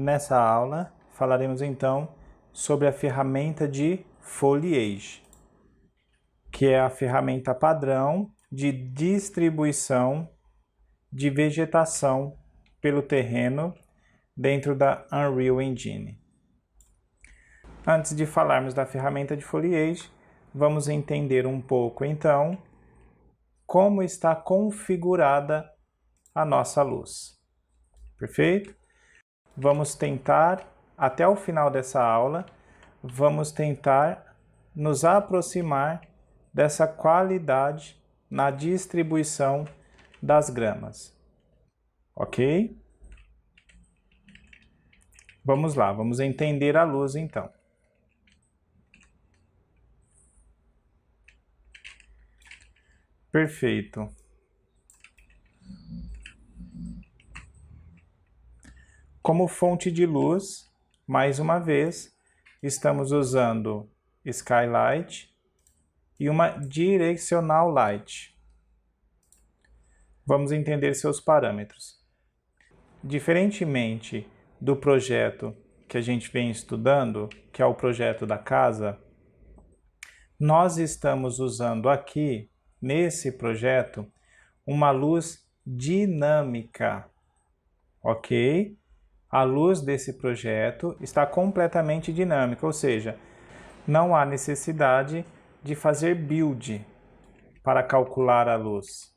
Nessa aula, falaremos então sobre a ferramenta de foliage, que é a ferramenta padrão de distribuição de vegetação pelo terreno dentro da Unreal Engine. Antes de falarmos da ferramenta de foliage, vamos entender um pouco então como está configurada a nossa luz. Perfeito? Vamos tentar, até o final dessa aula, vamos tentar nos aproximar dessa qualidade na distribuição das gramas. Ok? Vamos lá, vamos entender a luz então. Perfeito. Como fonte de luz, mais uma vez, estamos usando Skylight e uma Directional Light. Vamos entender seus parâmetros. Diferentemente do projeto que a gente vem estudando, que é o projeto da casa, nós estamos usando aqui, nesse projeto, uma luz dinâmica, ok? A luz desse projeto está completamente dinâmica, ou seja, não há necessidade de fazer build para calcular a luz.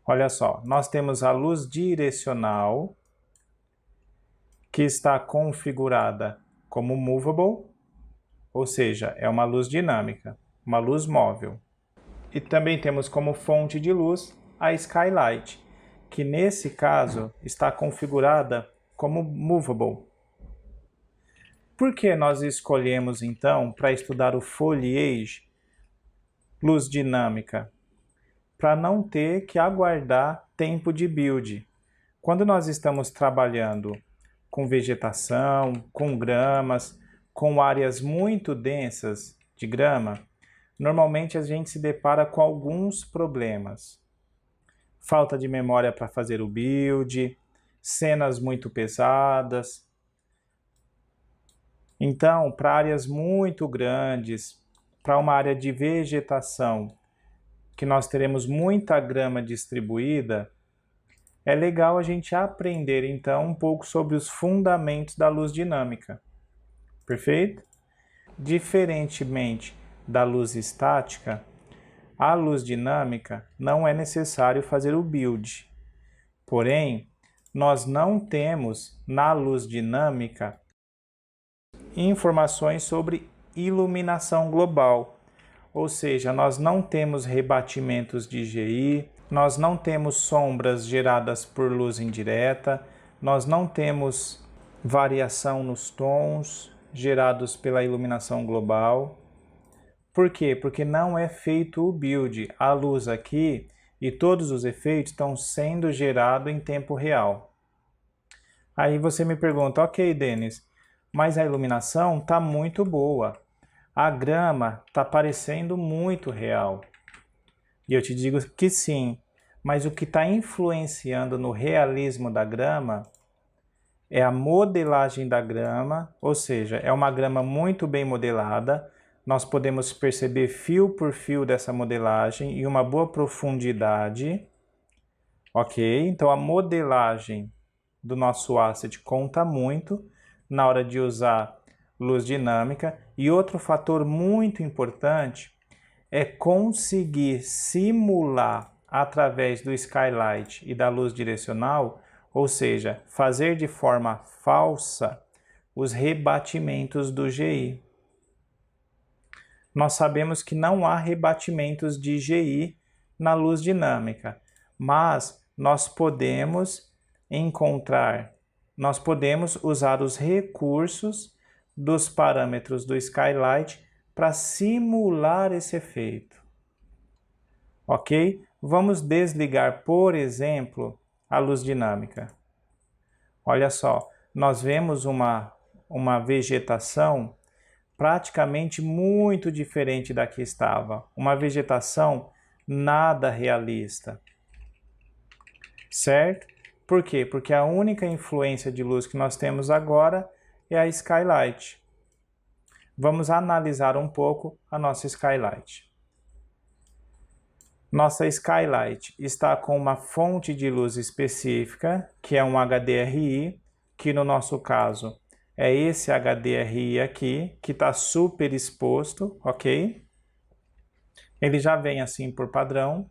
Olha só, nós temos a luz direcional, que está configurada como movable, ou seja, é uma luz dinâmica, uma luz móvel. E também temos como fonte de luz a Skylight, que nesse caso está configurada como movable. Por que nós escolhemos então para estudar o foliage luz dinâmica? Para não ter que aguardar tempo de build. Quando nós estamos trabalhando com vegetação, com gramas, com áreas muito densas de grama, normalmente a gente se depara com alguns problemas. Falta de memória para fazer o build, cenas muito pesadas. Então, para áreas muito grandes, para uma área de vegetação, que nós teremos muita grama distribuída, é legal a gente aprender então um pouco sobre os fundamentos da luz dinâmica. Perfeito? Diferentemente da luz estática, a luz dinâmica não é necessário fazer o build. Porém, nós não temos na luz dinâmica informações sobre iluminação global, ou seja, nós não temos rebatimentos de GI, nós não temos sombras geradas por luz indireta, nós não temos variação nos tons gerados pela iluminação global. Por quê? Porque não é feito o build. A luz aqui e todos os efeitos estão sendo gerados em tempo real. Aí você me pergunta, ok, Denis, mas a iluminação está muito boa. A grama está parecendo muito real. E eu te digo que sim, mas o que está influenciando no realismo da grama é a modelagem da grama, ou seja, é uma grama muito bem modelada. Nós podemos perceber fio por fio dessa modelagem e uma boa profundidade. Ok? Então a modelagem do nosso asset conta muito na hora de usar luz dinâmica. E outro fator muito importante é conseguir simular através do Skylight e da luz direcional, ou seja, fazer de forma falsa os rebatimentos do GI. Nós sabemos que não há rebatimentos de GI na luz dinâmica, mas nós podemos usar os recursos dos parâmetros do Skylight para simular esse efeito. Ok? Vamos desligar, por exemplo, a luz dinâmica. Olha só, nós vemos uma vegetação praticamente muito diferente da que estava. Uma vegetação nada realista. Certo? Por quê? Porque a única influência de luz que nós temos agora é a skylight. Vamos analisar um pouco a nossa skylight. Nossa skylight está com uma fonte de luz específica, que é um HDRI, que no nosso caso é esse HDRI aqui, que está super exposto, ok? Ele já vem assim por padrão,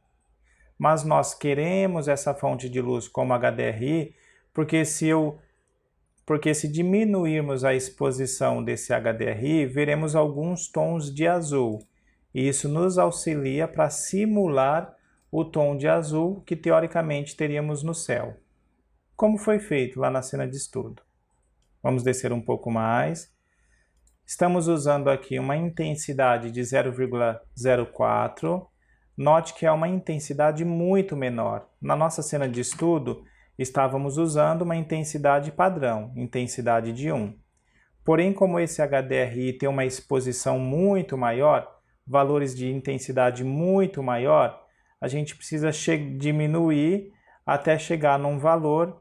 mas nós queremos essa fonte de luz como HDRI, porque se diminuirmos a exposição desse HDRI, veremos alguns tons de azul. E isso nos auxilia para simular o tom de azul que teoricamente teríamos no céu. Como foi feito lá na cena de estudo. Vamos descer um pouco mais. Estamos usando aqui uma intensidade de 0,04. Note que é uma intensidade muito menor. Na nossa cena de estudo, estávamos usando uma intensidade padrão, intensidade de 1. Porém, como esse HDRI tem uma exposição muito maior, valores de intensidade muito maior, a gente precisa diminuir até chegar num valor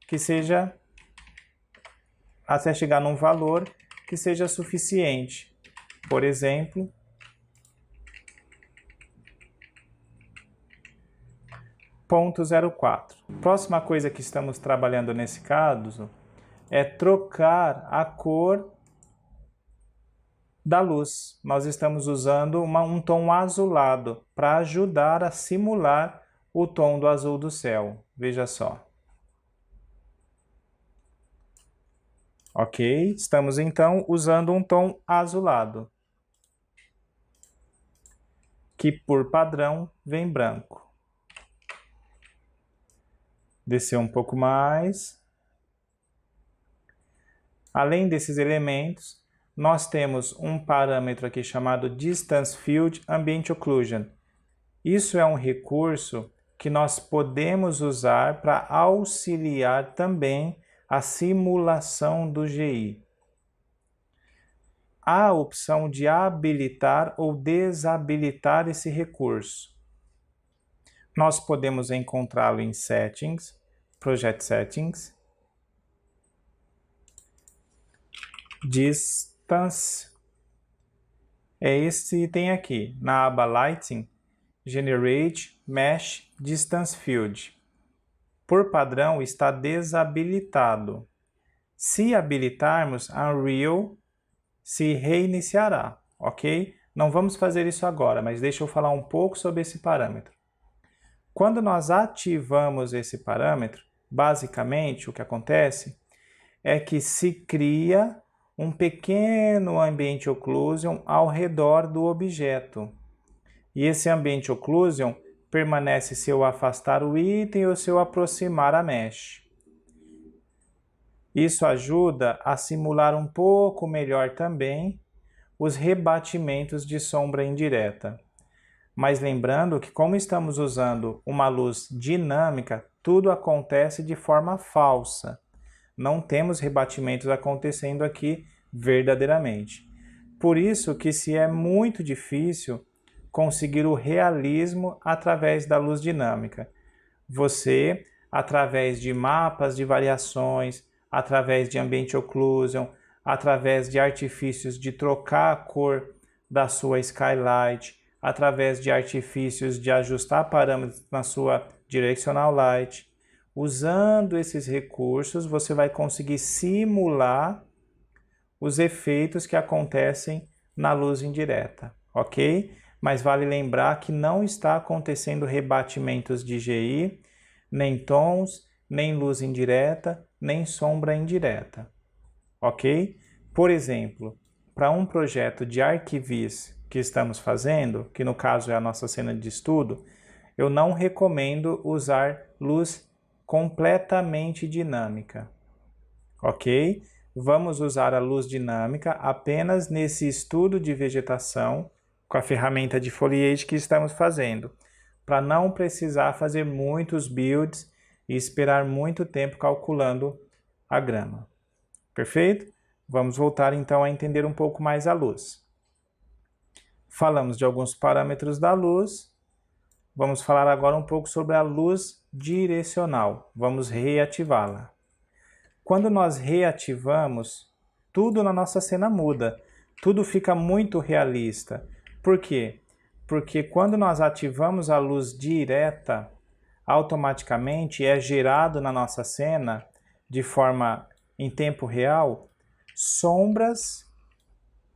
que seja suficiente. Por exemplo, 0,04. Próxima coisa que estamos trabalhando nesse caso é trocar a cor da luz. Nós estamos usando um tom azulado para ajudar a simular o tom do azul do céu. Veja só. Ok? Estamos então usando um tom azulado, que por padrão vem branco. Descer um pouco mais. Além desses elementos, nós temos um parâmetro aqui chamado Distance Field Ambient Occlusion. Isso é um recurso que nós podemos usar para auxiliar também a simulação do GI. Há a opção de habilitar ou desabilitar esse recurso. Nós podemos encontrá-lo em Settings, Project Settings, Distance, é esse item aqui, na aba Lighting, Generate Mesh Distance Field. Por padrão está desabilitado. Se habilitarmos, a Unreal se reiniciará, ok? Não vamos fazer isso agora, mas deixa eu falar um pouco sobre esse parâmetro. Quando nós ativamos esse parâmetro, basicamente o que acontece é que se cria um pequeno Ambient Occlusion ao redor do objeto. E esse Ambient Occlusion permanece se eu afastar o item ou se eu aproximar a mesh. Isso ajuda a simular um pouco melhor também os rebatimentos de sombra indireta. Mas lembrando que como estamos usando uma luz dinâmica, tudo acontece de forma falsa. Não temos rebatimentos acontecendo aqui verdadeiramente. Por isso que se é muito difícil conseguir o realismo através da luz dinâmica. Você, através de mapas de variações, através de Ambient Occlusion, através de artifícios de trocar a cor da sua skylight, através de artifícios de ajustar parâmetros na sua Directional Light, usando esses recursos, você vai conseguir simular os efeitos que acontecem na luz indireta, ok? Mas vale lembrar que não está acontecendo rebatimentos de GI, nem tons, nem luz indireta, nem sombra indireta, ok? Por exemplo, para um projeto de arquivis que estamos fazendo, que no caso é a nossa cena de estudo, eu não recomendo usar luz completamente dinâmica, ok? Vamos usar a luz dinâmica apenas nesse estudo de vegetação com a ferramenta de foliage que estamos fazendo, para não precisar fazer muitos builds e esperar muito tempo calculando a grama. Perfeito? Vamos voltar então a entender um pouco mais a luz. Falamos de alguns parâmetros da luz. vamos falar agora um pouco sobre a luz direcional. Vamos reativá-la. Quando nós reativamos, tudo na nossa cena muda. Tudo fica muito realista. Por quê? Porque quando nós ativamos a luz direta, automaticamente é gerado na nossa cena, de forma em tempo real, sombras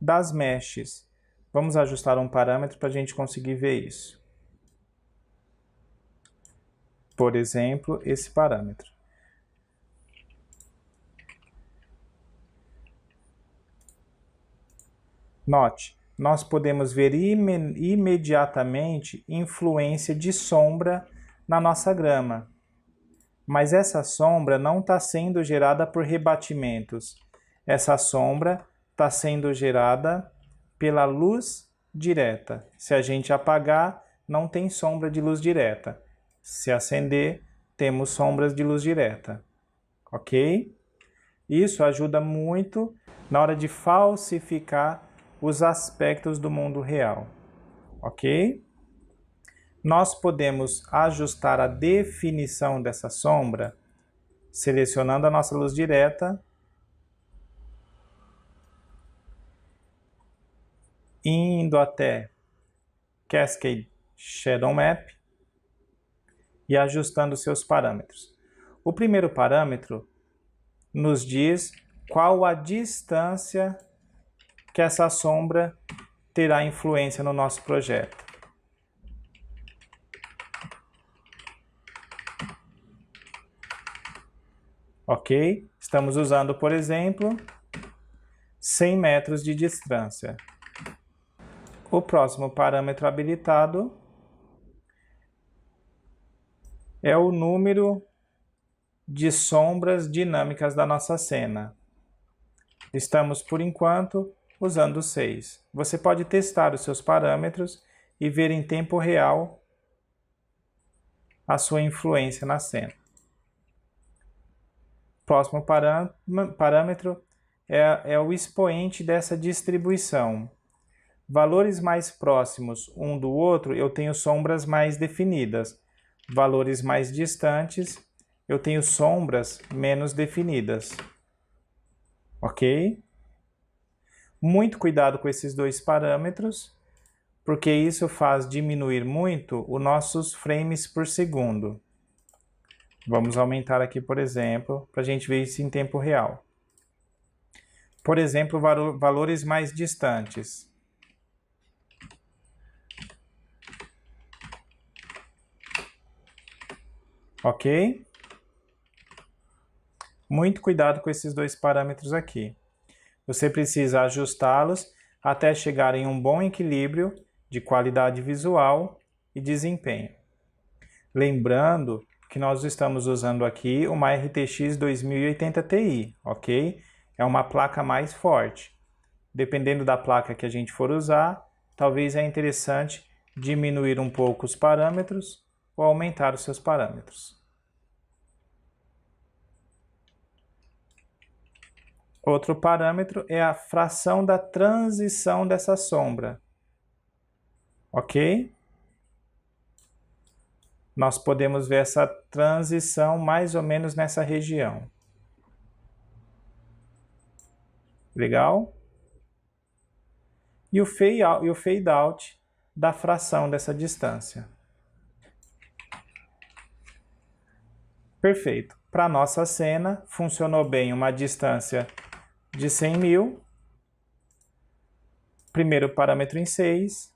das meshes. Vamos ajustar um parâmetro para a gente conseguir ver isso. Por exemplo, esse parâmetro. Note, nós podemos ver imediatamente influência de sombra na nossa grama. Mas essa sombra não está sendo gerada por rebatimentos. Essa sombra está sendo gerada pela luz direta. Se a gente apagar, não tem sombra de luz direta. Se acender, temos sombras de luz direta. Ok? Isso ajuda muito na hora de falsificar os aspectos do mundo real. Ok? Nós podemos ajustar a definição dessa sombra selecionando a nossa luz direta, indo até Cascade Shadow Map e ajustando seus parâmetros. O primeiro parâmetro nos diz qual a distância que essa sombra terá influência no nosso projeto. Ok? Estamos usando, por exemplo, 100 metros de distância. O próximo parâmetro habilitado é o número de sombras dinâmicas da nossa cena. Estamos, por enquanto, usando 6. Você pode testar os seus parâmetros e ver em tempo real a sua influência na cena. Próximo parâmetro é o expoente dessa distribuição. Valores mais próximos um do outro, eu tenho sombras mais definidas. Valores mais distantes, eu tenho sombras menos definidas. Ok? Muito cuidado com esses dois parâmetros, porque isso faz diminuir muito os nossos frames por segundo. Vamos aumentar aqui, por exemplo, para a gente ver isso em tempo real. Por exemplo, valores mais distantes. Ok? Muito cuidado com esses dois parâmetros aqui. Você precisa ajustá-los até chegar em um bom equilíbrio de qualidade visual e desempenho. Lembrando que nós estamos usando aqui uma RTX 2080 Ti, ok? É uma placa mais forte. Dependendo da placa que a gente for usar, talvez é interessante diminuir um pouco os parâmetros ou aumentar os seus parâmetros. Outro parâmetro é a fração da transição dessa sombra. Ok? Nós podemos ver essa transição mais ou menos nessa região. Legal? E o fade out da fração dessa distância. Perfeito. Para a nossa cena, funcionou bem uma distância de 100 mil. Primeiro parâmetro em 6.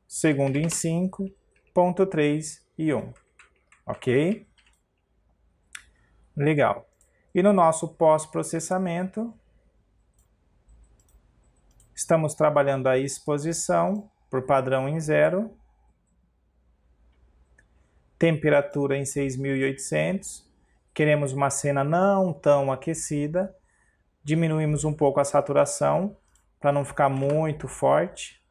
Segundo em 5. Ponto 3 e 1. Ok? Legal. E no nosso pós-processamento, estamos trabalhando a exposição por padrão em 0. Temperatura em 6.800. Queremos uma cena não tão aquecida. Diminuímos um pouco a saturação para não ficar muito forte.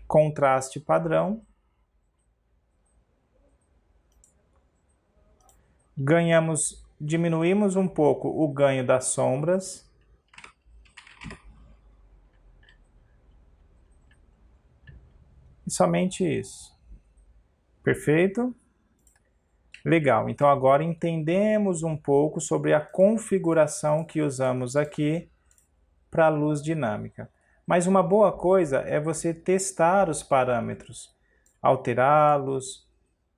Contraste padrão. Diminuímos um pouco o ganho das sombras. Somente isso. Perfeito? Legal, então agora entendemos um pouco sobre a configuração que usamos aqui para a luz dinâmica. Mas uma boa coisa é você testar os parâmetros, alterá-los,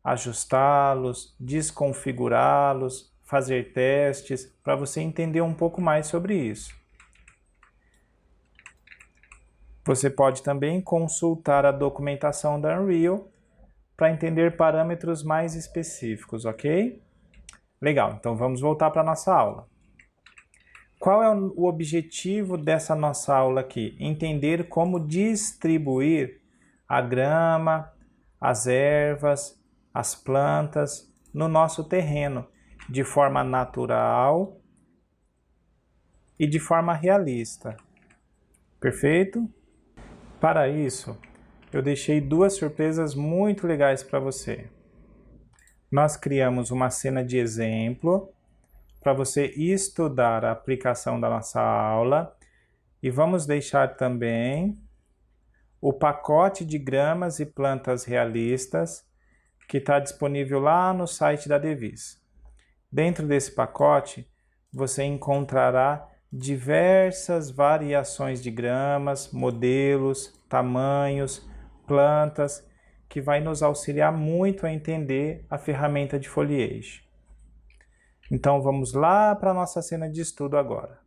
ajustá-los, desconfigurá-los, fazer testes, para você entender um pouco mais sobre isso. Você pode também consultar a documentação da Unreal para entender parâmetros mais específicos, ok? Legal, então vamos voltar para a nossa aula. Qual é o objetivo dessa nossa aula aqui? Entender como distribuir a grama, as ervas, as plantas no nosso terreno de forma natural e de forma realista. Perfeito? Para isso, eu deixei duas surpresas muito legais para você. Nós criamos uma cena de exemplo para você estudar a aplicação da nossa aula e vamos deixar também o pacote de gramas e plantas realistas que está disponível lá no site da Devis. Dentro desse pacote, você encontrará diversas variações de gramas, modelos, tamanhos, plantas, que vai nos auxiliar muito a entender a ferramenta de foliage. Então vamos lá para a nossa cena de estudo agora.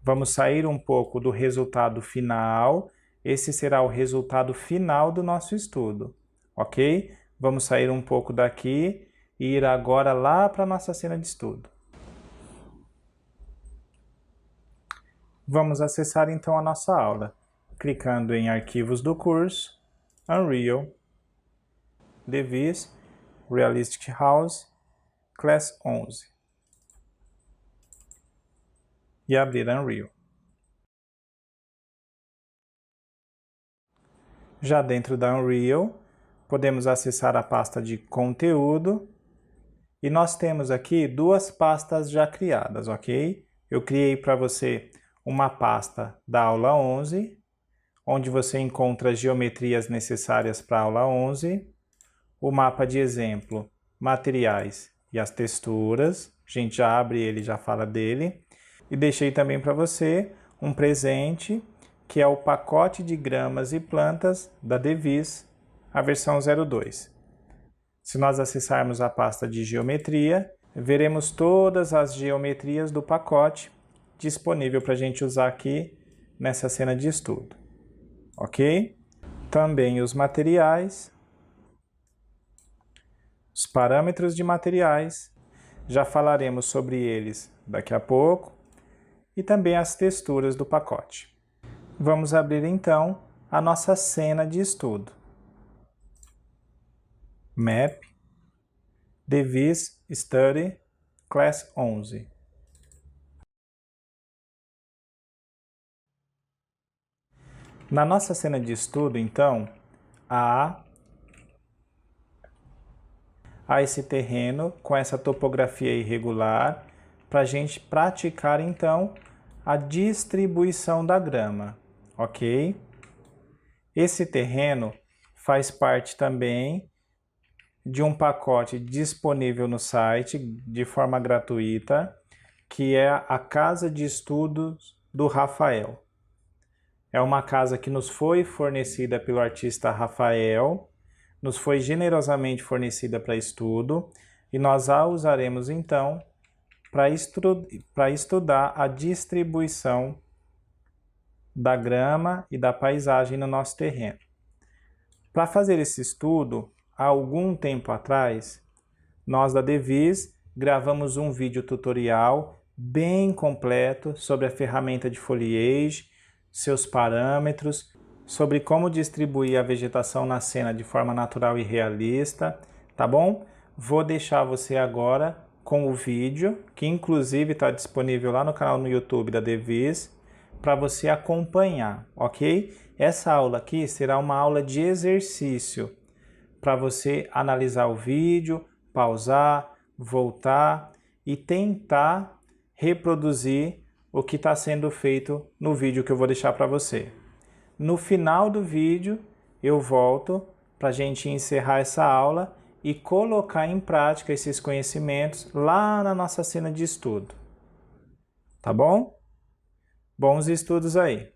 Vamos sair um pouco do resultado final. Esse será o resultado final do nosso estudo, ok? Vamos sair um pouco daqui e ir agora lá para a nossa cena de estudo. Vamos acessar então a nossa aula, clicando em Arquivos do curso, Unreal, Devis, Realistic House, Class 11 e abrir Unreal. Já dentro da Unreal, podemos acessar a pasta de conteúdo e nós temos aqui duas pastas já criadas, ok? Eu criei para você uma pasta da aula 11, onde você encontra as geometrias necessárias para a aula 11, o mapa de exemplo, materiais e as texturas. A gente já abre ele e já fala dele. E deixei também para você um presente, que é o pacote de gramas e plantas da Devis, a versão 02. Se nós acessarmos a pasta de geometria, veremos todas as geometrias do pacote disponível para a gente usar aqui nessa cena de estudo, ok? Também os materiais, os parâmetros de materiais, já falaremos sobre eles daqui a pouco, e também as texturas do pacote. Vamos abrir então a nossa cena de estudo. Map, Devis Study, Class 11. Na nossa cena de estudo, então, há esse terreno com essa topografia irregular para a gente praticar, então, a distribuição da grama, ok? Esse terreno faz parte também de um pacote disponível no site de forma gratuita, que é a Casa de Estudos do Rafael. É uma casa que nos foi fornecida pelo artista Rafael, nos foi generosamente fornecida para estudo, e nós a usaremos então para estudar a distribuição da grama e da paisagem no nosso terreno. Para fazer esse estudo, há algum tempo atrás, nós da Devis gravamos um vídeo tutorial bem completo sobre a ferramenta de foliage, seus parâmetros, sobre como distribuir a vegetação na cena de forma natural e realista, tá bom? Vou deixar você agora com o vídeo, que inclusive está disponível lá no canal no YouTube da Devis, para você acompanhar, ok? Essa aula aqui será uma aula de exercício, para você analisar o vídeo, pausar, voltar e tentar reproduzir o que está sendo feito no vídeo que eu vou deixar para você. No final do vídeo, eu volto para a gente encerrar essa aula e colocar em prática esses conhecimentos lá na nossa cena de estudo. Tá bom? Bons estudos aí.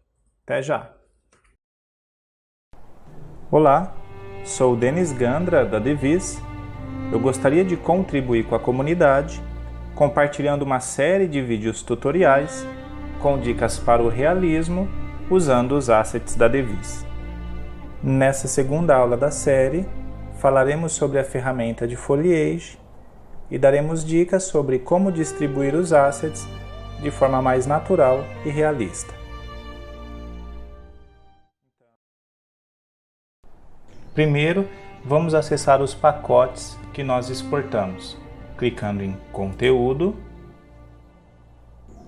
Até já! Olá, sou o Denis Gandra, da Devis. Eu gostaria de contribuir com a comunidade, compartilhando uma série de vídeos tutoriais com dicas para o realismo usando os assets da Devis. Nessa segunda aula da série, falaremos sobre a ferramenta de Foliage e daremos dicas sobre como distribuir os assets de forma mais natural e realista. Primeiro, vamos acessar os pacotes que nós exportamos, clicando em Conteúdo,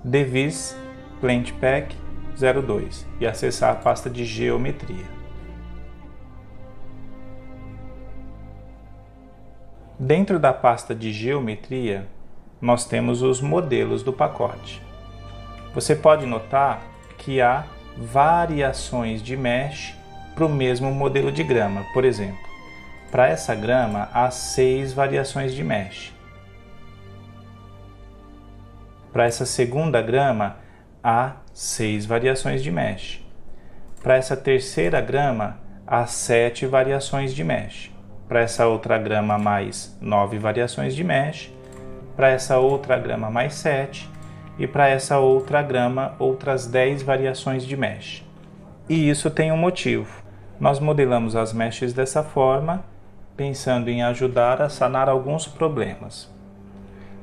Devis Plant Pack 02 e acessar a pasta de Geometria. Dentro da pasta de Geometria, nós temos os modelos do pacote. Você pode notar que há variações de mesh para o mesmo modelo de grama. Por exemplo, para essa grama há 6 variações de mesh. Para essa segunda grama há 6 variações de mesh. Para essa terceira grama há 7 variações de mesh. Para essa outra grama mais 9 variações de mesh. Para essa outra grama mais 7. E para essa outra grama outras 10 variações de mesh. E isso tem um motivo. Nós modelamos as meshes dessa forma, pensando em ajudar a sanar alguns problemas.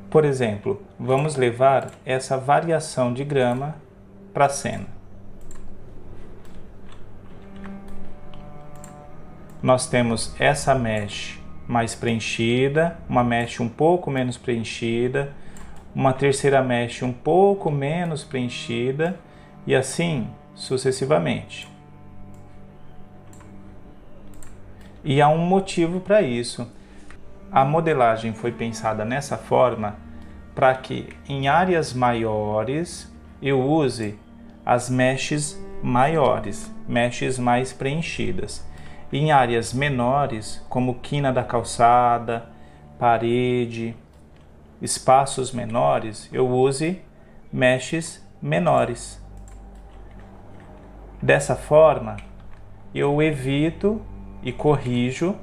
Por exemplo, vamos levar essa variação de grama para a cena. Nós temos essa mesh mais preenchida, uma mesh um pouco menos preenchida, uma terceira mesh um pouco menos preenchida e assim sucessivamente. E há um motivo para isso. A modelagem foi pensada nessa forma para que em áreas maiores eu use as meshes maiores, meshes mais preenchidas. E em áreas menores, como quina da calçada, parede, espaços menores, eu use meshes menores. Dessa forma, eu evito e corrijo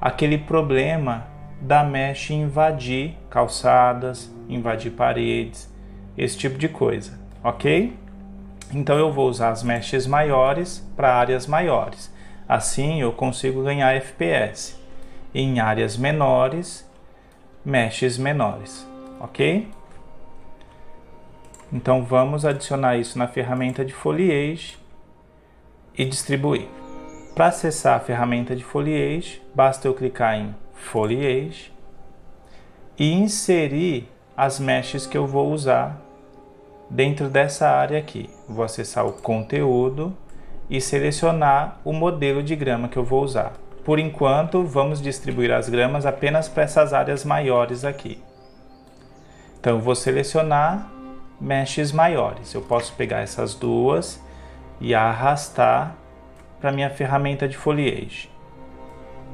aquele problema da mesh invadir calçadas, invadir paredes, esse tipo de coisa, ok? Então eu vou usar as meshes maiores para áreas maiores. Assim eu consigo ganhar FPS. Em áreas menores, meshes menores, ok? Então vamos adicionar isso na ferramenta de Foliage e distribuir. Para acessar a ferramenta de Foliage, basta eu clicar em Foliage e inserir as meshes que eu vou usar dentro dessa área aqui. Vou acessar o conteúdo e selecionar o modelo de grama que eu vou usar. Por enquanto, vamos distribuir as gramas apenas para essas áreas maiores aqui. Então, eu vou selecionar meshes maiores. Eu posso pegar essas duas e arrastar para minha ferramenta de Foliage.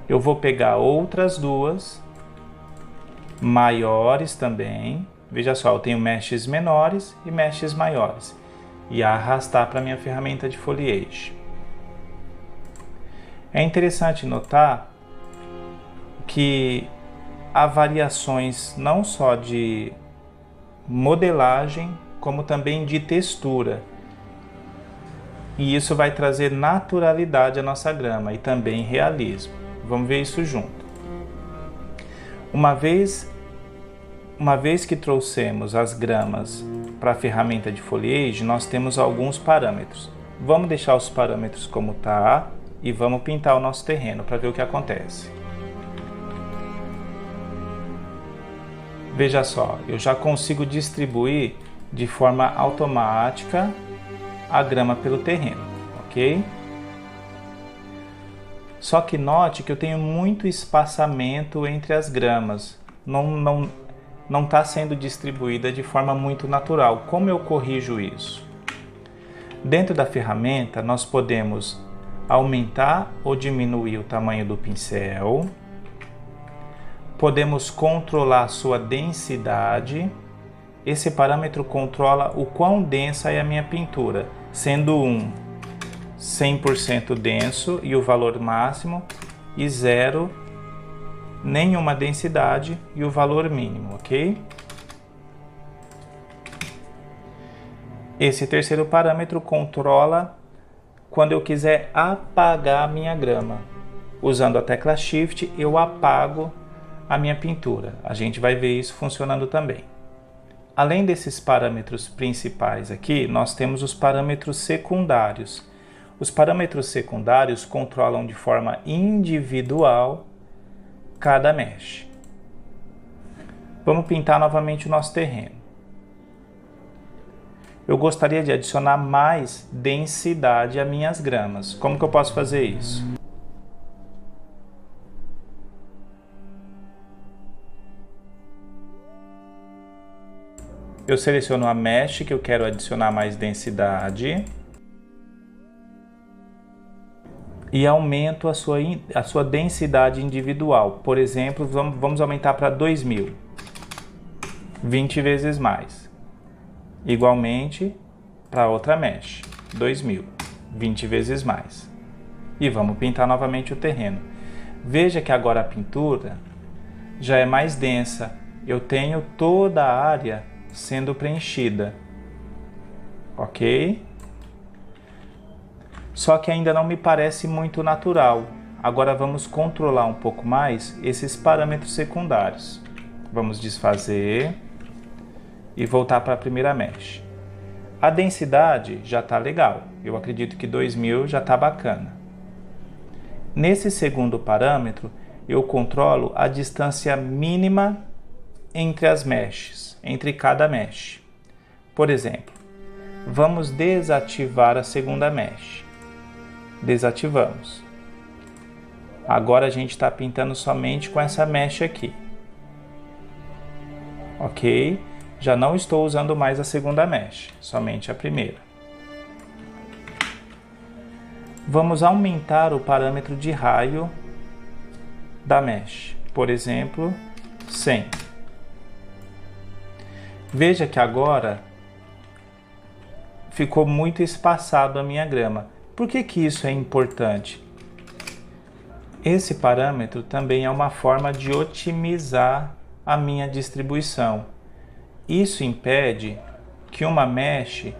Eu vou pegar outras duas maiores também. Veja só, eu tenho meshes menores e meshes maiores. E arrastar para minha ferramenta de Foliage. É interessante notar que há variações não só de modelagem, como também de textura. E isso vai trazer naturalidade à nossa grama e também realismo. Vamos ver isso junto. Uma vez que trouxemos as gramas para a ferramenta de Foliage, nós temos alguns parâmetros. Vamos deixar os parâmetros como está e vamos pintar o nosso terreno para ver o que acontece. Veja só, eu já consigo distribuir de forma automática a grama pelo terreno, ok? Só que note que eu tenho muito espaçamento entre as gramas. Não está sendo distribuída de forma muito natural. Como eu corrijo isso? Dentro da ferramenta, nós podemos aumentar ou diminuir o tamanho do pincel. Podemos controlar a sua densidade. Esse parâmetro controla o quão densa é a minha pintura, sendo 1 100% denso e o valor máximo, e 0 nenhuma densidade e o valor mínimo, ok? Esse terceiro parâmetro controla quando eu quiser apagar a minha grama. Usando a tecla Shift, eu apago a minha pintura. A gente vai ver isso funcionando também. Além desses parâmetros principais aqui, nós temos os parâmetros secundários. Os parâmetros secundários controlam de forma individual cada mesh. Vamos pintar novamente o nosso terreno. Eu gostaria de adicionar mais densidade às minhas gramas. Como que eu posso fazer isso? Eu seleciono a mesh que eu quero adicionar mais densidade e aumento a sua densidade individual. Por exemplo, vamos aumentar para 2000, 20 vezes mais. Igualmente para outra mesh, 2000, 20 vezes mais. E vamos pintar novamente o terreno. Veja que agora a pintura já é mais densa. Eu tenho toda a área sendo preenchida, ok? Só que ainda não me parece muito natural. Agora vamos controlar um pouco mais esses parâmetros secundários. Vamos desfazer e voltar para a primeira mesh. A densidade já está legal. Eu acredito que 2000 já está bacana. Nesse segundo parâmetro, eu controlo a distância mínima entre as meshes, entre cada mesh. Por exemplo, vamos desativar a segunda mesh. Desativamos. Agora a gente está pintando somente com essa mesh aqui. Ok? Já não estou usando mais a segunda mesh, somente a primeira. Vamos aumentar o parâmetro de raio da mesh. Por exemplo, 100. Veja que agora ficou muito espaçado a minha grama. Por que isso é importante? Esse parâmetro também é uma forma de otimizar a minha distribuição. Isso impede que uma mesh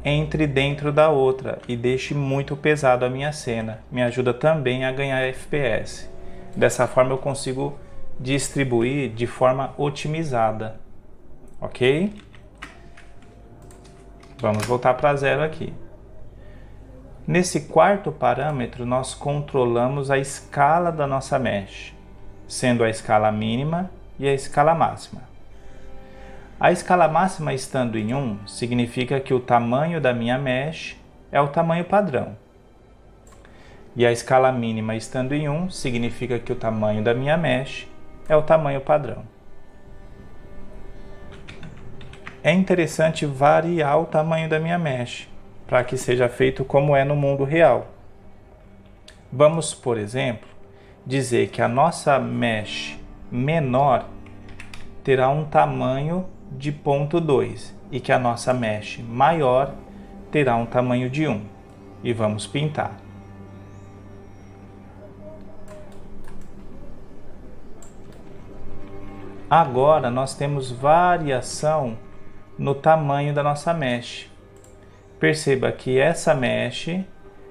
entre dentro da outra e deixe muito pesado a minha cena. Me ajuda também a ganhar FPS. Dessa forma eu consigo distribuir de forma otimizada. Ok? Vamos voltar para 0 aqui. Nesse quarto parâmetro, nós controlamos a escala da nossa mesh, sendo a escala mínima e a escala máxima. A escala máxima estando em 1, significa que o tamanho da minha mesh é o tamanho padrão. E a escala mínima estando em 1, significa que o tamanho da minha mesh é o tamanho padrão. É interessante variar o tamanho da minha mesh, para que seja feito como é no mundo real. Vamos, por exemplo, dizer que a nossa mesh menor terá um tamanho de 0.2 e que a nossa mesh maior terá um tamanho de 1. E vamos pintar. Agora nós temos variação no tamanho da nossa mesh. Perceba que essa mesh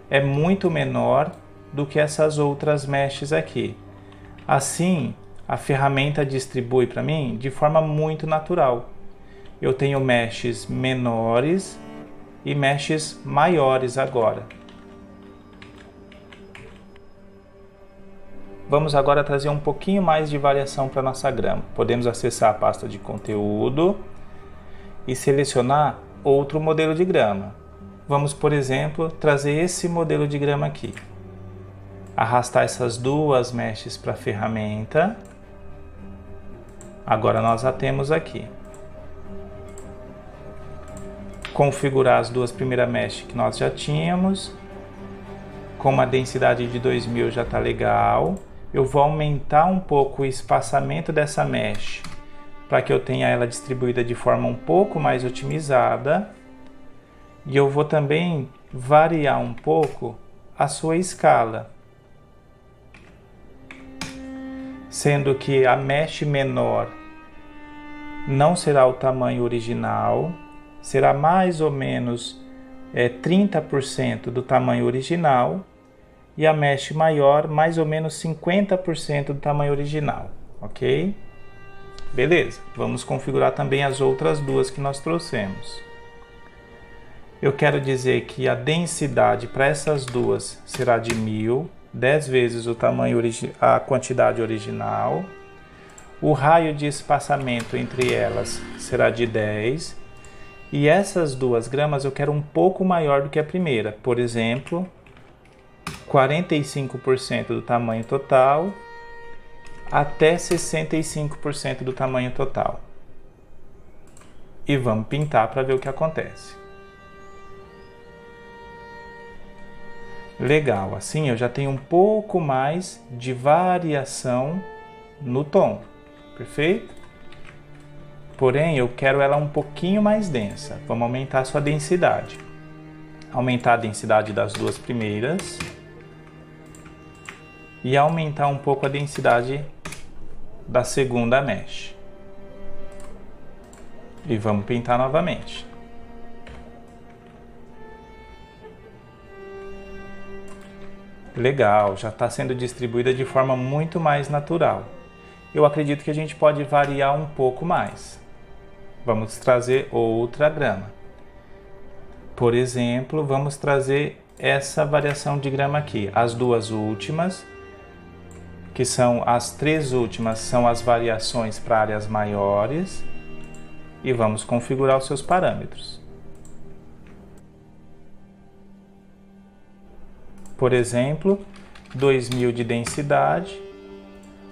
é muito menor do que essas outras meshes aqui. Assim, a ferramenta distribui para mim de forma muito natural. Eu tenho meshes menores e meshes maiores agora. Vamos agora trazer um pouquinho mais de variação para a nossa grama. Podemos acessar a pasta de conteúdo e selecionar outro modelo de grama. Vamos, por exemplo, trazer esse modelo de grama aqui. Arrastar essas duas meshes para a ferramenta. Agora nós a temos aqui. Configurar as duas primeiras meshes que nós já tínhamos. com uma densidade de 2000 já está legal. Eu vou aumentar um pouco o espaçamento dessa mesh para que eu tenha ela distribuída de forma um pouco mais otimizada. E eu vou também variar um pouco a sua escala, sendo que a mesh menor não será o tamanho original, será mais ou menos 30% do tamanho original, e a mesh maior mais ou menos 50% do tamanho original, ok? Beleza, vamos configurar também as outras duas que nós trouxemos. Eu quero dizer que a densidade para essas duas será de 1000, 10 vezes o tamanho, a quantidade original. O raio de espaçamento entre elas será de 10. E essas 2 gramas eu quero um pouco maior do que a primeira. Por exemplo, 45% do tamanho total até 65% do tamanho total. E vamos pintar para ver o que acontece. Legal, assim eu já tenho um pouco mais de variação no tom, perfeito? Porém, eu quero ela um pouquinho mais densa. Vamos aumentar a sua densidade. Aumentar a densidade das 2 primeiras. E aumentar um pouco a densidade da segunda mesh. E vamos pintar novamente. Legal, já está sendo distribuída de forma muito mais natural. Eu acredito que a gente pode variar um pouco mais. Vamos trazer outra grama. Por exemplo, vamos trazer essa variação de grama aqui. As 2 últimas, que são as 3 últimas, são as variações para áreas maiores. E vamos configurar os seus parâmetros. Por exemplo, 2000 de densidade,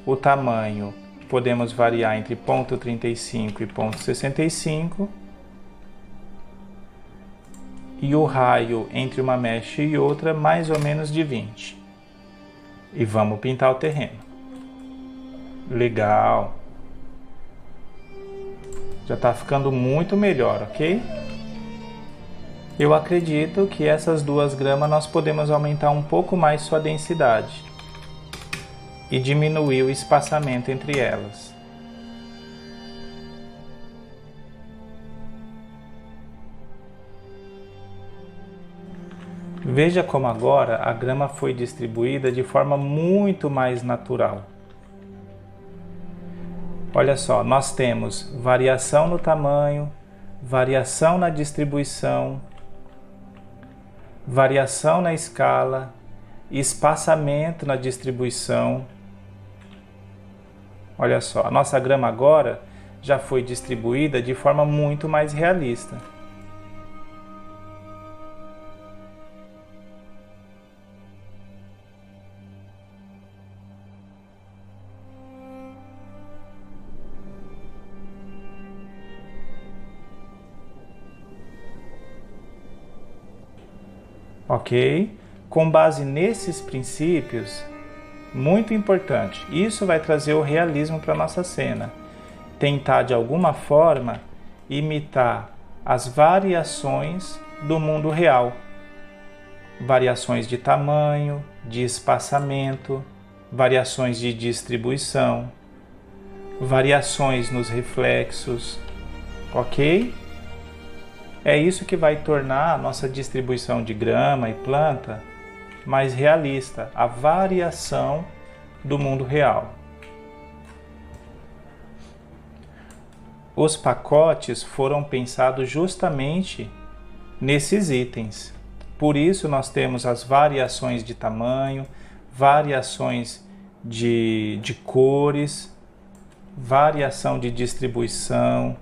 o tamanho podemos variar entre 0,35 e 0,65 e o raio entre uma mesh e outra mais ou menos de 20. E vamos pintar o terreno. Legal! Já está ficando muito melhor, ok? Eu acredito que essas 2 gramas nós podemos aumentar um pouco mais sua densidade e diminuir o espaçamento entre elas. Veja como agora a grama foi distribuída de forma muito mais natural. Olha só, nós temos variação no tamanho, variação na distribuição, variação na escala, espaçamento na distribuição. Olha só, a nossa grama agora já foi distribuída de forma muito mais realista. Ok? Com base nesses princípios, muito importante, isso vai trazer o realismo para a nossa cena. Tentar de alguma forma imitar as variações do mundo real. Variações de tamanho, de espaçamento, variações de distribuição, variações nos reflexos, ok? É isso que vai tornar a nossa distribuição de grama e planta mais realista, a variação do mundo real. Os pacotes foram pensados justamente nesses itens. Por isso nós temos as variações de tamanho, variações de cores, variação de distribuição,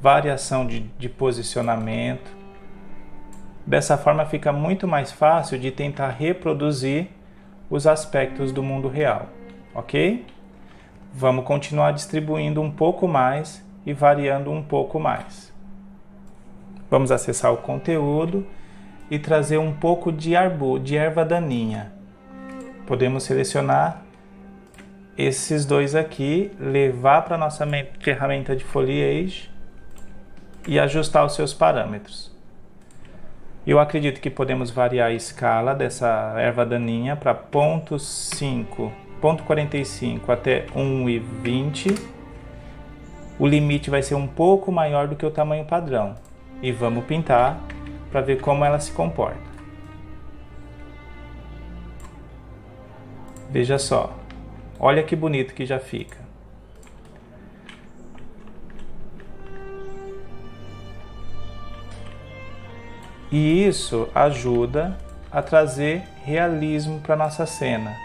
variação de posicionamento. Dessa forma fica muito mais fácil de tentar reproduzir os aspectos do mundo real, ok? Vamos continuar distribuindo um pouco mais e variando um pouco mais. Vamos acessar o conteúdo e trazer um pouco de erva daninha. Podemos selecionar esses dois aqui, levar para a nossa ferramenta de foliage e ajustar os seus parâmetros. Eu acredito que podemos variar a escala dessa erva daninha para 0,45 até 1,20. O limite vai ser um pouco maior do que o tamanho padrão. E vamos pintar para ver como ela se comporta. Veja só, olha que bonito que já fica. E isso ajuda a trazer realismo para nossa cena.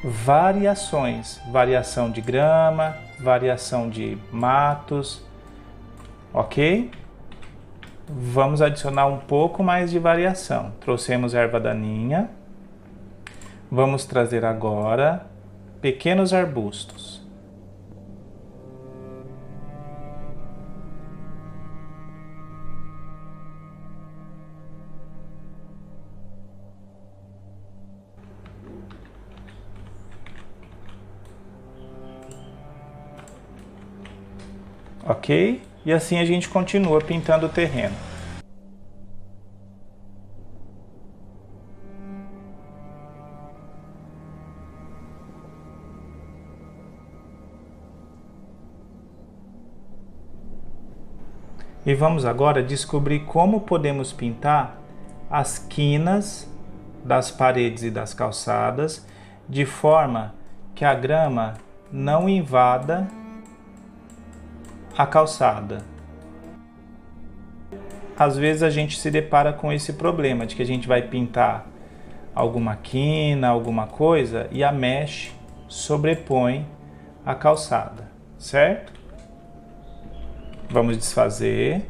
Variação de grama, variação de matos, ok? Vamos adicionar um pouco mais de variação. Trouxemos erva daninha. Vamos trazer agora pequenos arbustos. Ok? E assim a gente continua pintando o terreno. E vamos agora descobrir como podemos pintar as quinas das paredes e das calçadas de forma que a grama não invada a calçada. Às vezes a gente se depara com esse problema de que a gente vai pintar alguma quina, alguma coisa e a mesh sobrepõe a calçada, certo? Vamos desfazer.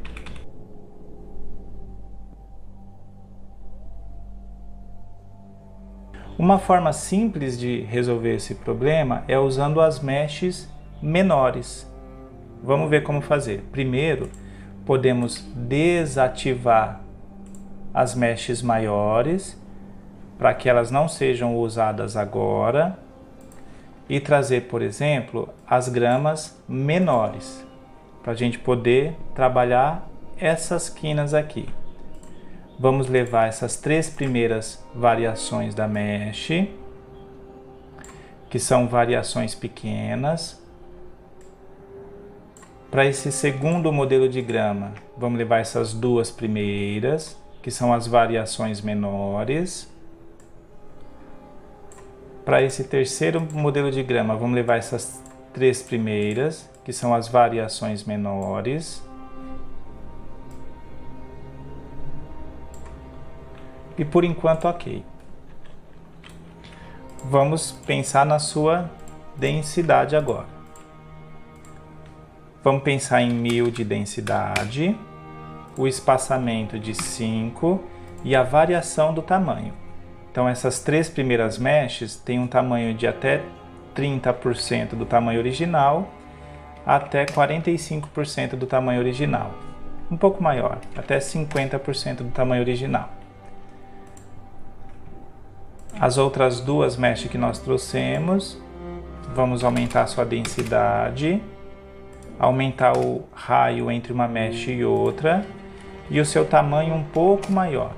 Uma forma simples de resolver esse problema é usando as meshes menores. Vamos ver como fazer. Primeiro, podemos desativar as meshes maiores para que elas não sejam usadas agora e trazer, por exemplo, as gramas menores para a gente poder trabalhar essas quinas aqui. Vamos levar essas 3 primeiras variações da mesh, que são variações pequenas. Para esse segundo modelo de grama, vamos levar essas 2 primeiras, que são as variações menores. Para esse terceiro modelo de grama, vamos levar essas 3 primeiras, que são as variações menores. E por enquanto, ok. Vamos pensar na sua densidade agora. Vamos pensar em 1000 de densidade, o espaçamento de 5 e a variação do tamanho. Então essas 3 primeiras meshes têm um tamanho de até 30% do tamanho original até 45% do tamanho original. Um pouco maior, até 50% do tamanho original. As outras 2 meshes que nós trouxemos, vamos aumentar a sua densidade, aumentar o raio entre uma mesh e outra e o seu tamanho um pouco maior.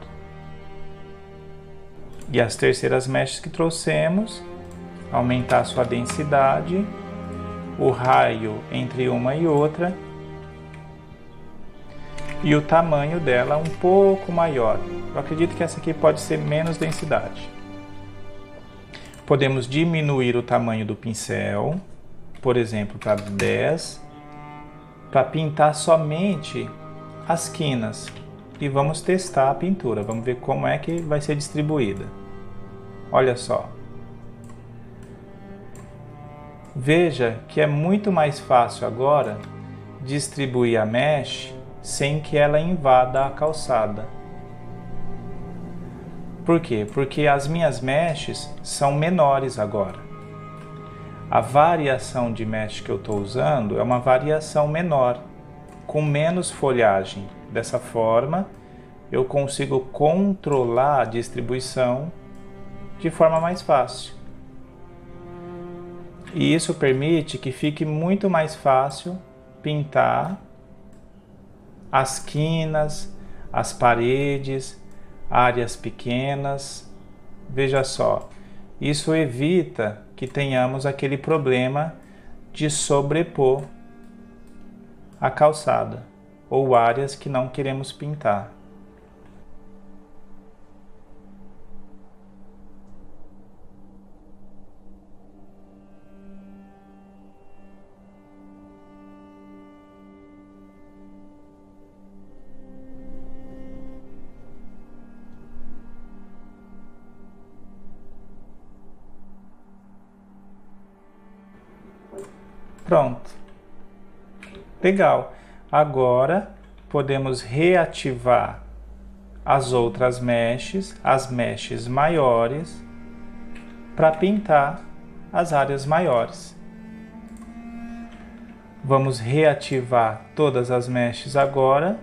E as terceiras meshes que trouxemos, aumentar a sua densidade, o raio entre uma e outra e o tamanho dela um pouco maior. Eu acredito que essa aqui pode ser menos densidade. Podemos diminuir o tamanho do pincel, por exemplo, para 10, para pintar somente as quinas. E vamos testar a pintura, vamos ver como é que vai ser distribuída. Olha só. Veja que é muito mais fácil agora distribuir a mesh sem que ela invada a calçada. Por quê? Porque as minhas meshes são menores agora. A variação de mesh que eu estou usando é uma variação menor, com menos folhagem. Dessa forma, eu consigo controlar a distribuição de forma mais fácil. E isso permite que fique muito mais fácil pintar as quinas, as paredes, áreas pequenas. Veja só, isso evita que tenhamos aquele problema de sobrepor a calçada ou áreas que não queremos pintar. Pronto. Legal. Agora podemos reativar as outras meshes, as meshes maiores, para pintar as áreas maiores. Vamos reativar todas as meshes agora.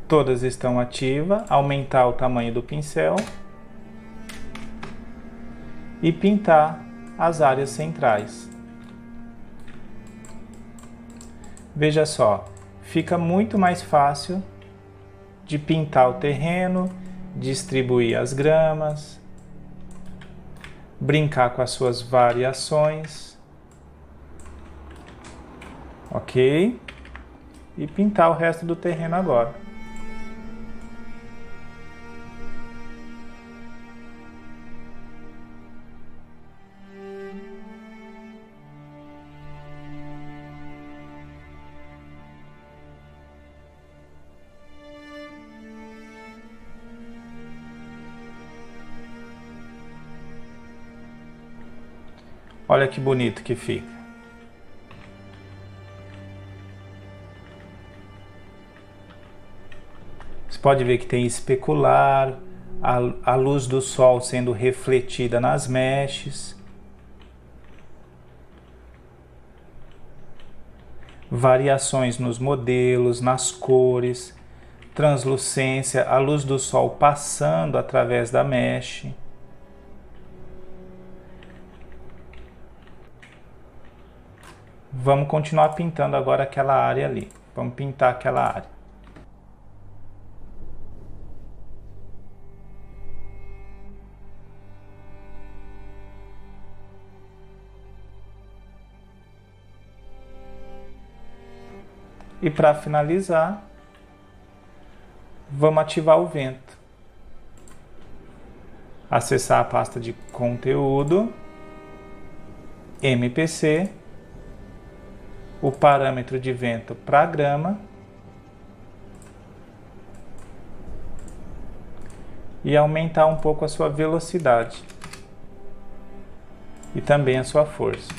Todas estão ativas. Aumentar o tamanho do pincel e pintar as áreas centrais. Veja só, fica muito mais fácil de pintar o terreno, distribuir as gramas, brincar com as suas variações, ok? E pintar o resto do terreno agora. Olha que bonito que fica. Você pode ver que tem especular, a luz do sol sendo refletida nas meshes. Variações nos modelos, nas cores, translucência, a luz do sol passando através da mesh. Vamos continuar pintando agora aquela área ali. Vamos pintar aquela área. E para finalizar, vamos ativar o vento. Acessar a pasta de conteúdo, MPC, o parâmetro de vento para a grama e aumentar um pouco a sua velocidade e também a sua força.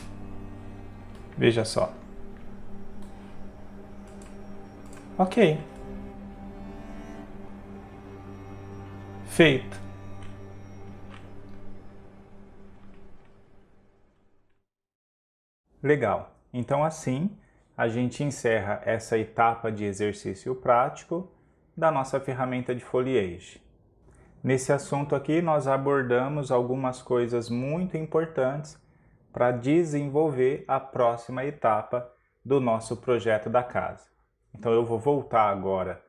Veja só. Ok. Feito. Legal. Então assim, a gente encerra essa etapa de exercício prático da nossa ferramenta de foliage. Nesse assunto aqui, nós abordamos algumas coisas muito importantes para desenvolver a próxima etapa do nosso projeto da casa. Então eu vou voltar agora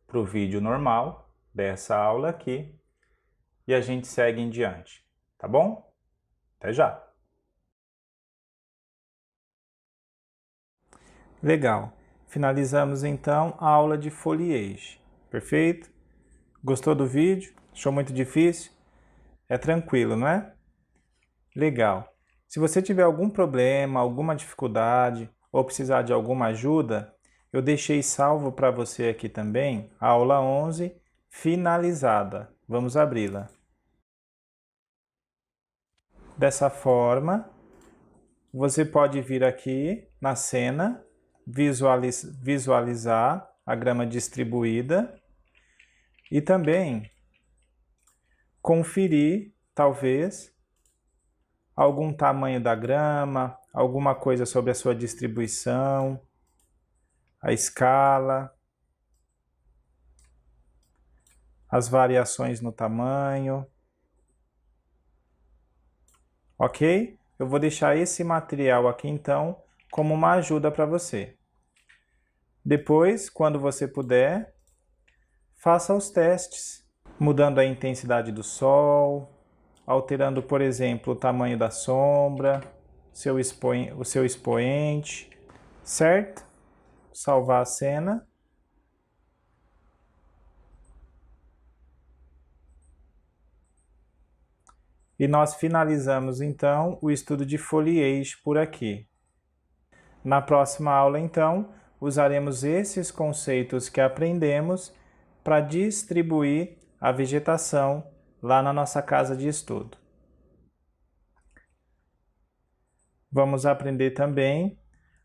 para o vídeo normal dessa aula aqui e a gente segue em diante, tá bom? Até já! Legal! Finalizamos então a aula de foliage, perfeito? Gostou do vídeo? Achou muito difícil? É tranquilo, não é? Legal! Se você tiver algum problema, alguma dificuldade ou precisar de alguma ajuda, eu deixei salvo para você aqui também a aula 11 finalizada. Vamos abri-la. Dessa forma, você pode vir aqui na cena, visualizar a grama distribuída e também conferir, talvez, algum tamanho da grama, alguma coisa sobre a sua distribuição, a escala. as variações no tamanho. Ok? Eu vou deixar esse material aqui, então, como uma ajuda para você. Depois, quando você puder, faça os testes, mudando a intensidade do sol, alterando, por exemplo, o tamanho da sombra, o seu expoente, certo? Salvar a cena. E nós finalizamos, então, o estudo de foliage por aqui. Na próxima aula, então, usaremos esses conceitos que aprendemos para distribuir a vegetação lá na nossa casa de estudo. Vamos aprender também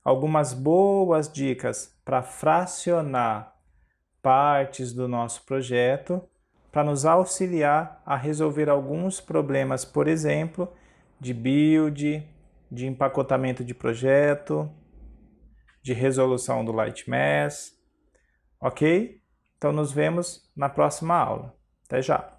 algumas boas dicas para fracionar partes do nosso projeto, para nos auxiliar a resolver alguns problemas, por exemplo, de build, de empacotamento de projeto, de resolução do Lightmesh, ok? Então nos vemos na próxima aula. Até já!